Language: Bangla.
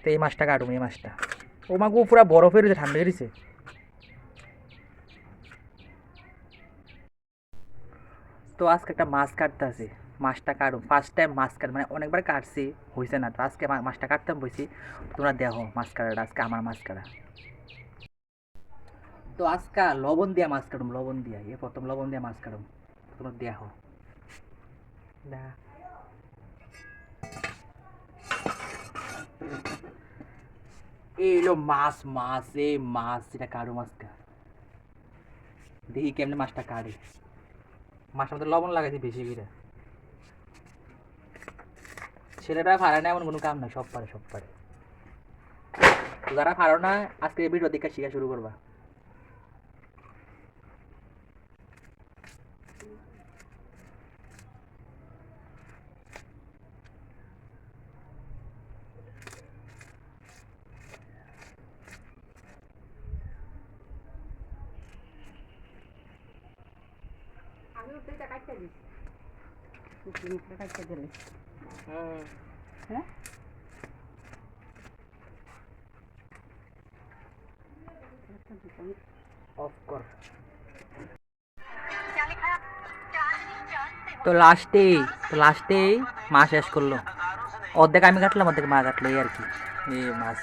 তো এই মাছটা কাটুম, এই মাছটা। ও মাগু পুরা বরফ হয়ে রয়েছে, ঠান্ডা হয়ে রয়েছে। তো আজকে একটা মাছ কাটতে আছে, মাছটা কাটুম। ফার্স্ট টাইম মাছ কাট, মানে অনেকবার কাটছি, হয়েছে না। তো আজকে মাছটা কাটতাম বলছি। তোমরা দেখো মাছ কাটাটা, আজকে আমার মাছ কাটা। তো আজকে লবণ দিয়া মাছ কাটুম, লবণ দিয়া, প্রথম লবণ দিয়া মাছ কাটুম। তোমরা দেখো। এই হলো মাছ, মাছ, এই মাছ, এটা কাটুম আজকে। দেখি কেমনে মাছটা কাটে। মাছটার মধ্যে লবণ লাগাইছি বেশি করে। ছেলেটা পারে না এমন কোনো কাম নাই, সব পারে, সব পারে। তো যারা পারো না, আজকে এই ভিডিও দেখে শিখা শুরু করবা। আমি তো এটা কাটতে দিছি। তুমি কাটতে দিলে। হুম। হ্যাঁ? অফ কর। তো লাস্টেই মা শেষ করলো। অর্ধেক আমি কাটলাম, অর্ধেক মা কাটলো, এই আর কি। এই মাছ।